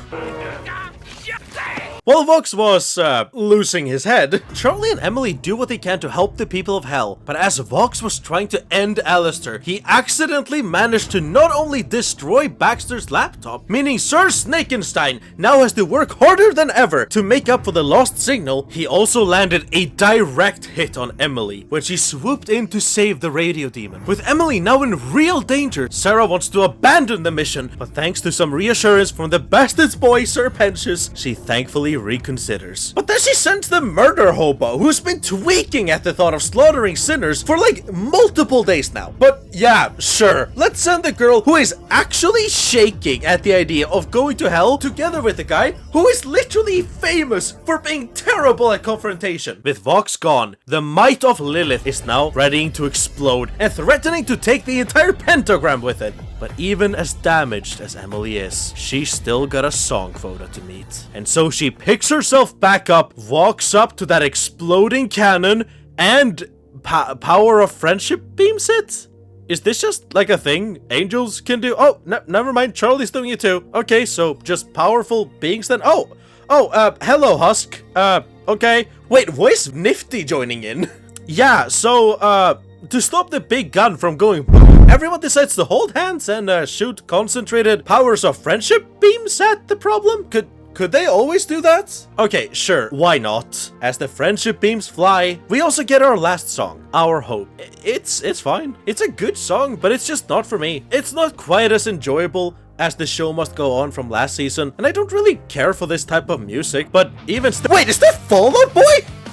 While Vox was, losing his head, Charlie and Emily do what they can to help the people of hell, but as Vox was trying to end Alastor, he accidentally managed to not only destroy Baxter's laptop, meaning Sir Snakenstein now has to work harder than ever to make up for the lost signal, he also landed a direct hit on Emily when she swooped in to save the radio demon. With Emily now in real danger, Sarah wants to abandon the mission, but thanks to some reassurance from the bestest boy, Sir Pentious, she thankfully reconsiders. But then she sends the murder hobo, who's been tweaking at the thought of slaughtering sinners for like multiple days now. But yeah, sure, let's send the girl who is actually shaking at the idea of going to hell together with the guy who is literally famous for being terrible at confrontation. With Vox gone, the might of Lilith is now readying to explode and threatening to take the entire pentagram with it. But even as damaged as Emily is, she's still got a song photo to meet. And so she picks herself back up, walks up to that exploding cannon, and power of friendship beams it? Is this just like a thing angels can do? Oh, never mind, Charlie's doing it too. Okay, so just powerful beings then? Hello, Husk. Okay. Wait, why is Nifty joining in? Yeah, so, to stop the big gun from going boom, everyone decides to hold hands and shoot concentrated powers of friendship beams at the problem? Could they always do that? Okay, sure, why not? As the friendship beams fly, we also get our last song, Our Hope. It's fine. It's a good song, but it's just not for me. It's not quite as enjoyable as the show must go on from last season, and I don't really care for this type of music, but even still— Wait, is that Fallout Boy?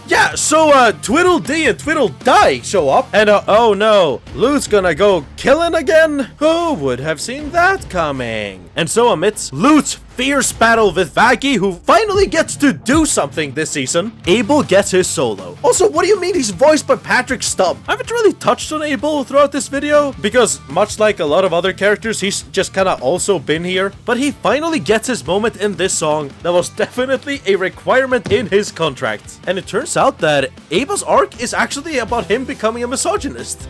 Yeah, so, Tweedledee and Tweedledee show up, and, oh no, Lute's gonna go killing again? Who would have seen that coming? And so amidst Lute's fierce battle with Vaggie, who finally gets to do something this season, Abel gets his solo. Also, what do you mean he's voiced by Patrick Stubb? I haven't really touched on Abel throughout this video, because much like a lot of other characters, he's just kinda also been here, but he finally gets his moment in this song that was definitely a requirement in his contract. And it turns out that Abel's arc is actually about him becoming a misogynist.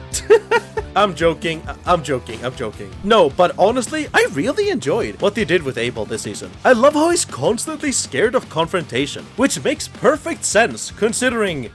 I'm joking. No, but honestly, I really enjoyed what they did with Abel this season. I love how he's constantly scared of confrontation, which makes perfect sense considering,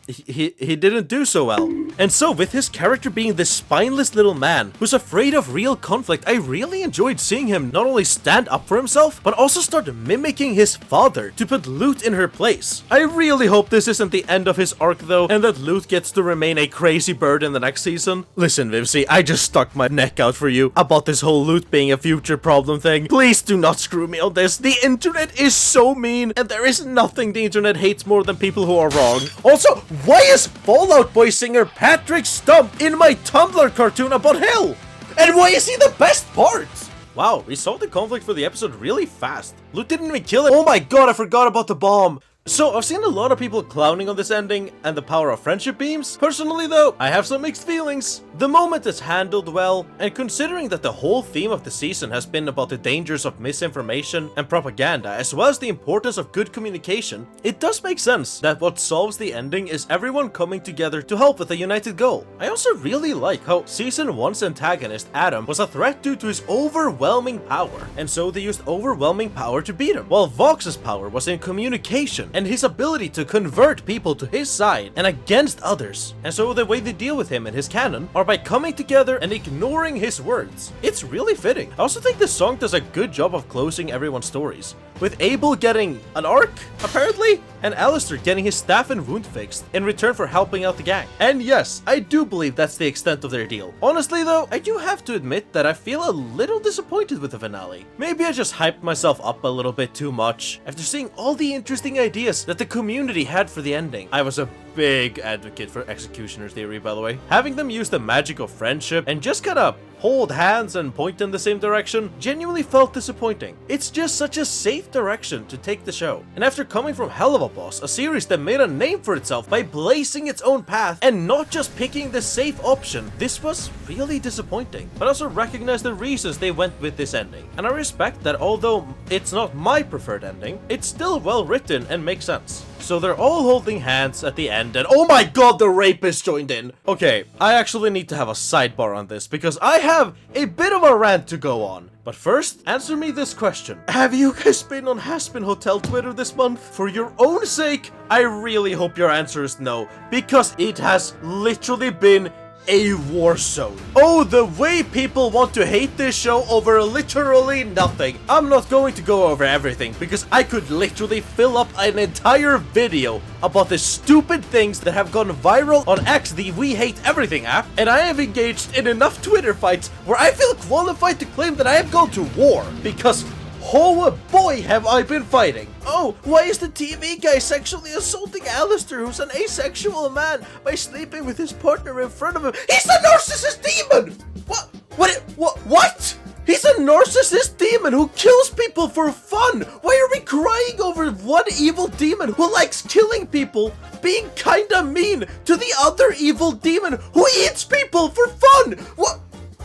he didn't do so well. And so with his character being this spineless little man who's afraid of real conflict, I really enjoyed seeing him not only stand up for himself, but also start mimicking his father to put Lute in her place. I really hope this isn't the end of his arc though, and that Lute gets to remain a crazy bird in the next season. Listen, Vivsy, I just stuck my neck out for you about this whole Lute being a future problem thing. Please do not screw me on this. The internet is so mean, and there is nothing the internet hates more than people who are wrong. Also, why is Fallout Boy singer Patrick Stubb in my Tumblr cartoon about hell? And why is he the best part? Wow, we solved the conflict for the episode really fast. Lute didn't even kill it. Oh my god, I forgot about the bomb. So, I've seen a lot of people clowning on this ending and the power of friendship beams. Personally though, I have some mixed feelings. The moment is handled well, and considering that the whole theme of the season has been about the dangers of misinformation and propaganda, as well as the importance of good communication, it does make sense that what solves the ending is everyone coming together to help with a united goal. I also really like how Season 1's antagonist, Adam, was a threat due to his overwhelming power, and so they used overwhelming power to beat him, while Vox's power was in communication and his ability to convert people to his side and against others. And so the way they deal with him and his canon are by coming together and ignoring his words. It's really fitting. I also think this song does a good job of closing everyone's stories, with Abel getting an arc, apparently, and Alastor getting his staff and wound fixed in return for helping out the gang. And yes, I do believe that's the extent of their deal. Honestly though, I do have to admit that I feel a little disappointed with the finale. Maybe I just hyped myself up a little bit too much after seeing all the interesting ideas that the community had for the ending. I was a big advocate for Executioner's theory, by the way. Having them use the magic of friendship and just kinda hold hands and point in the same direction genuinely felt disappointing. It's just such a safe direction to take the show. And after coming from Hell of a Boss, a series that made a name for itself by blazing its own path and not just picking the safe option, this was really disappointing. But I also recognize the reasons they went with this ending. And I respect that although it's not my preferred ending, it's still well written and makes sense. So they're all holding hands at the end and oh my god, the rapist joined in. Okay, I actually need to have a sidebar on this because I have a bit of a rant to go on. But first, answer me this question. Have you guys been on Hazbin Hotel Twitter this month? For your own sake, I really hope your answer is no, because it has literally been a war zone. Oh, the way people want to hate this show over literally nothing. I'm not going to go over everything because I could literally fill up an entire video about the stupid things that have gone viral on X, the We Hate Everything app, and I have engaged in enough Twitter fights where I feel qualified to claim that I have gone to war because oh boy, have I been fighting. Oh, why is the TV guy sexually assaulting Alastor, who's an asexual man, by sleeping with his partner in front of him? He's a narcissist demon! What? He's a narcissist demon who kills people for fun! Why are we crying over one evil demon who likes killing people being kinda mean to the other evil demon who eats people for fun?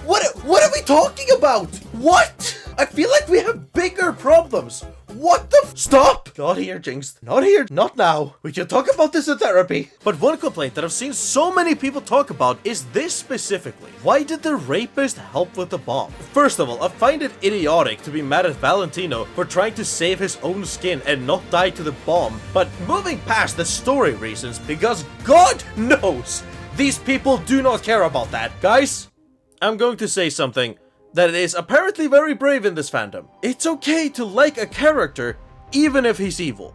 What are we talking about? What? I feel like we have bigger problems. What the stop! Not here, Jinx. Not here. Not now. We can talk about this in therapy. But one complaint that I've seen so many people talk about is this specifically. Why did the rapist help with the bomb? First of all, I find it idiotic to be mad at Valentino for trying to save his own skin and not die to the bomb. But moving past the story reasons, because God knows these people do not care about that. Guys, I'm going to say something that is apparently very brave in this fandom. It's okay to like a character even if he's evil.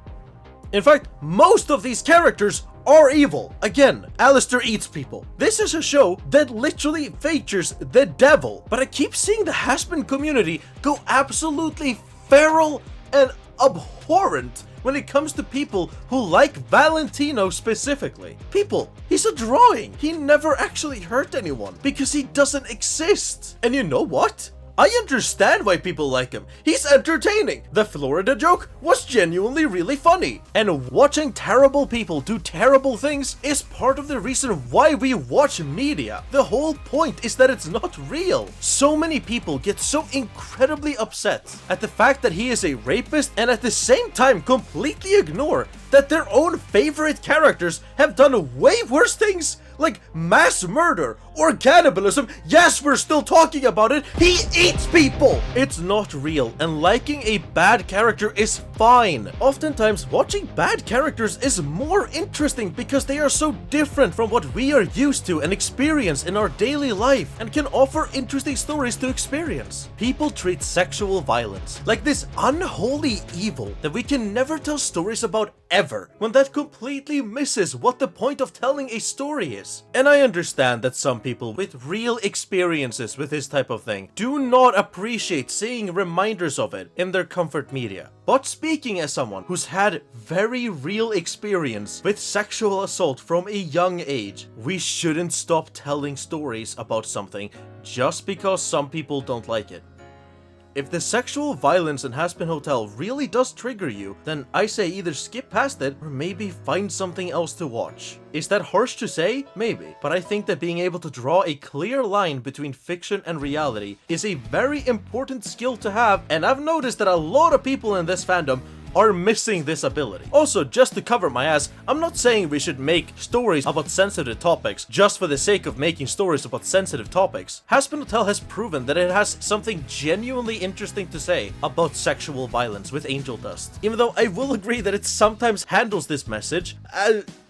In fact, most of these characters are evil. Again, Alastor eats people. This is a show that literally features the devil, but I keep seeing the Hazbin community go absolutely feral and abhorrent when it comes to people who like Valentino specifically. People, he's a drawing. He never actually hurt anyone because he doesn't exist. And you know what? I understand why people like him. He's entertaining. The Florida joke was genuinely really funny. And watching terrible people do terrible things is part of the reason why we watch media. The whole point is that it's not real. So many people get so incredibly upset at the fact that he is a rapist and at the same time completely ignore that their own favorite characters have done way worse things, like mass murder or cannibalism. Yes, we're still talking about it. He eats people. It's not real, and liking a bad character is fine. Oftentimes, watching bad characters is more interesting because they are so different from what we are used to and experience in our daily life and can offer interesting stories to experience. People treat sexual violence like this unholy evil that we can never tell stories about ever, when that completely misses what the point of telling a story is. And I understand that some people with real experiences with this type of thing do not appreciate seeing reminders of it in their comfort media. But speaking as someone who's had very real experience with sexual assault from a young age, we shouldn't stop telling stories about something just because some people don't like it. If the sexual violence in Hazbin Hotel really does trigger you, then I say either skip past it or maybe find something else to watch. Is that harsh to say? Maybe. But I think that being able to draw a clear line between fiction and reality is a very important skill to have, and I've noticed that a lot of people in this fandom are missing this ability. Also, just to cover my ass, I'm not saying we should make stories about sensitive topics just for the sake of making stories about sensitive topics. Hazbin Hotel has proven that it has something genuinely interesting to say about sexual violence with angel dust. Even though I will agree that it sometimes handles this message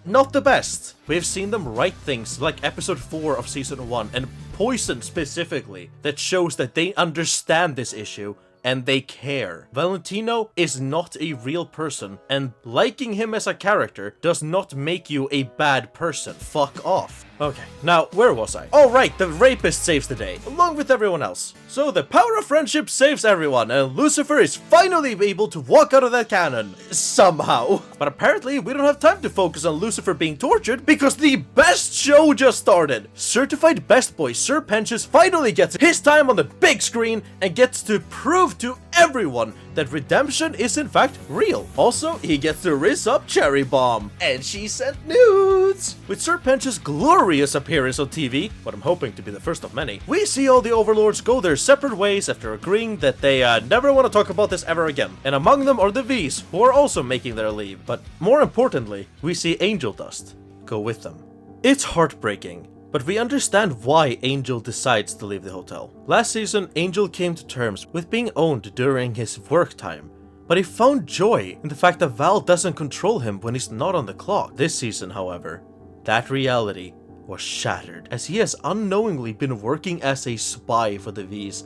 not the best. We've seen them write things like episode 4 of season 1 and Poison specifically that shows that they understand this issue and they care. Valentino is not a real person, and liking him as a character does not make you a bad person. Fuck off. Okay, now where was I? Oh right, the rapist saves the day, along with everyone else. So the power of friendship saves everyone, and Lucifer is finally able to walk out of that cannon. Somehow. But apparently we don't have time to focus on Lucifer being tortured because the best show just started. Certified best boy Sir Pentious finally gets his time on the big screen and gets to prove to everyone that redemption is in fact real. Also, he gets to rizz up Cherry Bomb, and she sent nudes. With Sir Pentious' glorious appearance on TV, what I'm hoping to be the first of many, we see all the overlords go their separate ways after agreeing that they never want to talk about this ever again. And among them are the V's, who are also making their leave. But more importantly, we see Angel Dust go with them. It's heartbreaking, but we understand why Angel decides to leave the hotel. Last season, Angel came to terms with being owned during his work time, but he found joy in the fact that Val doesn't control him when he's not on the clock. This season, however, that reality was shattered, as he has unknowingly been working as a spy for the V's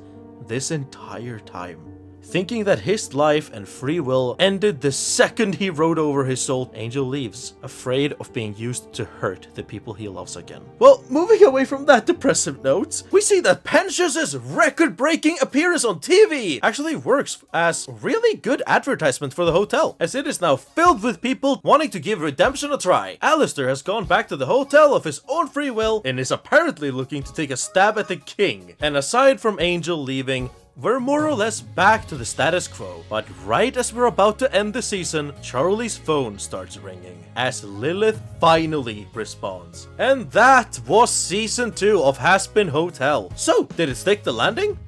this entire time. Thinking that his life and free will ended the second he wrote over his soul, Angel leaves, afraid of being used to hurt the people he loves again. Well, moving away from that depressive note, we see that Pentious' record-breaking appearance on TV actually works as really good advertisement for the hotel, as it is now filled with people wanting to give redemption a try. Alastor has gone back to the hotel of his own free will and is apparently looking to take a stab at the king. And aside from Angel leaving, we're more or less back to the status quo. But right as we're about to end the season, Charlie's phone starts ringing as Lilith finally responds. And that was season 2 of Hazbin Hotel. So, did it stick the landing?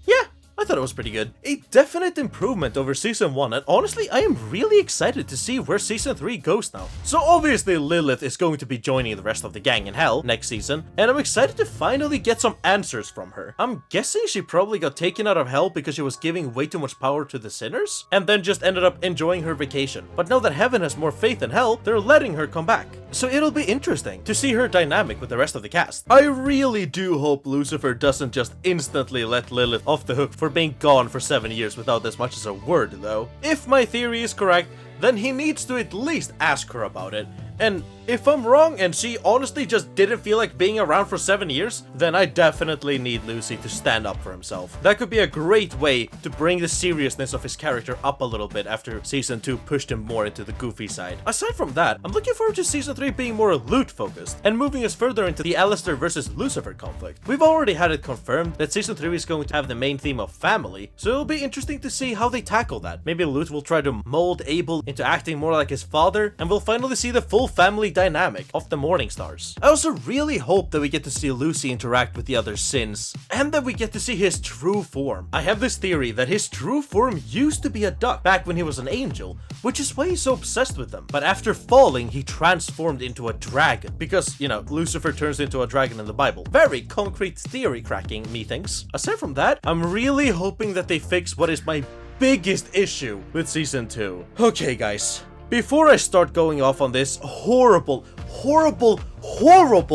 Yeah. I thought it was pretty good. A definite improvement over season 1, and honestly, I am really excited to see where season 3 goes now. So obviously Lilith is going to be joining the rest of the gang in hell next season, and I'm excited to finally get some answers from her. I'm guessing she probably got taken out of hell because she was giving way too much power to the sinners, and then just ended up enjoying her vacation. But now that heaven has more faith in hell, they're letting her come back. So it'll be interesting to see her dynamic with the rest of the cast. I really do hope Lucifer doesn't just instantly let Lilith off the hook for being gone for 7 years without as much as a word though. If my theory is correct, then he needs to at least ask her about it. And if I'm wrong and she honestly just didn't feel like being around for 7 years, then I definitely need Lucy to stand up for himself. That could be a great way to bring the seriousness of his character up a little bit after season 2 pushed him more into the goofy side. Aside from that, I'm looking forward to season 3 being more Lute focused and moving us further into the Alastor versus Lucifer conflict. We've already had it confirmed that season 3 is going to have the main theme of family, so it'll be interesting to see how they tackle that. Maybe Lute will try to mold Abel into acting more like his father, and we'll finally see the full family dynamic of the Morning Stars. I also really hope that we get to see Lucy interact with the other sins, and that we get to see his true form. I have this theory that his true form used to be a duck back when he was an angel, which is why he's so obsessed with them. But after falling, he transformed into a dragon, because, you know, Lucifer turns into a dragon in the Bible. Very concrete theory cracking, methinks. Aside from that, I'm really hoping that they fix what is my biggest issue with season 2. Okay guys, before I start going off on this horrible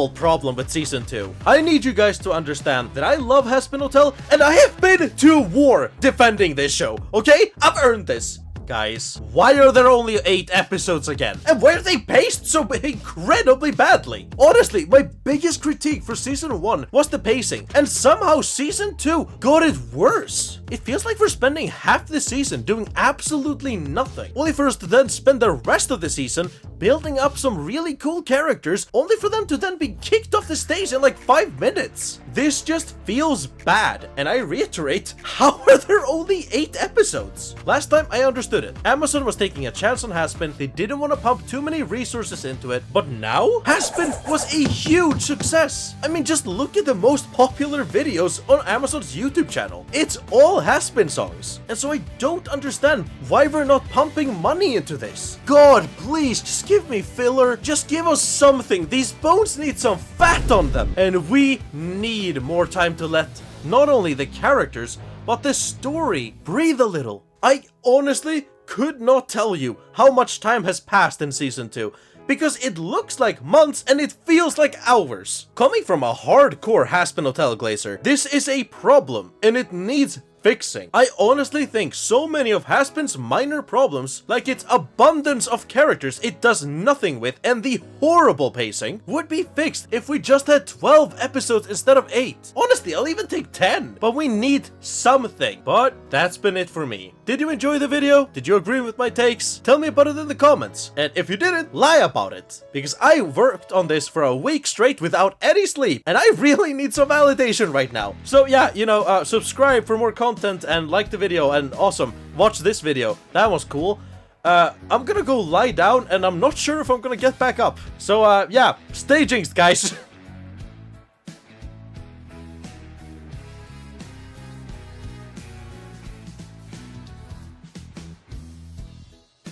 problem with season 2, I need you guys to understand that I love Hazbin Hotel and I have been to war defending this show, okay? I've earned this. Guys, why are there only 8 episodes again? And why are they paced so incredibly badly? Honestly, my biggest critique for season 1 was the pacing, and somehow season 2 got it worse. It feels like we're spending half the season doing absolutely nothing, only for us to then spend the rest of the season building up some really cool characters, only for them to then be kicked off the stage in like 5 minutes. This just feels bad, and I reiterate, how are there only 8 episodes? Last time I understood it. Amazon was taking a chance on Hazbin, they didn't want to pump too many resources into it, but now Hazbin was a huge success. I mean, just look at the most popular videos on Amazon's YouTube channel. It's all Hazbin songs, and so I don't understand why we're not pumping money into this. God, please, just give me filler, just give us something. These bones need some fat on them, and we need more time to let not only the characters, but the story breathe a little. I honestly could not tell you how much time has passed in season 2, because it looks like months and it feels like hours. Coming from a hardcore Hazbin Hotel glazer, this is a problem and it needs fixing. I honestly think so many of Hazbin's minor problems, like its abundance of characters it does nothing with and the horrible pacing, would be fixed if we just had 12 episodes instead of 8. Honestly, I'll even take 10. But we need something. But that's been it for me. Did you enjoy the video? Did you agree with my takes? Tell me about it in the comments. And if you didn't, lie about it. Because I worked on this for a week straight without any sleep, and I really need some validation right now. So yeah, you know, subscribe for more content and like the video, and awesome, watch this video, that was cool. I'm gonna go lie down and I'm not sure if I'm gonna get back up, so yeah, stay jinxed guys.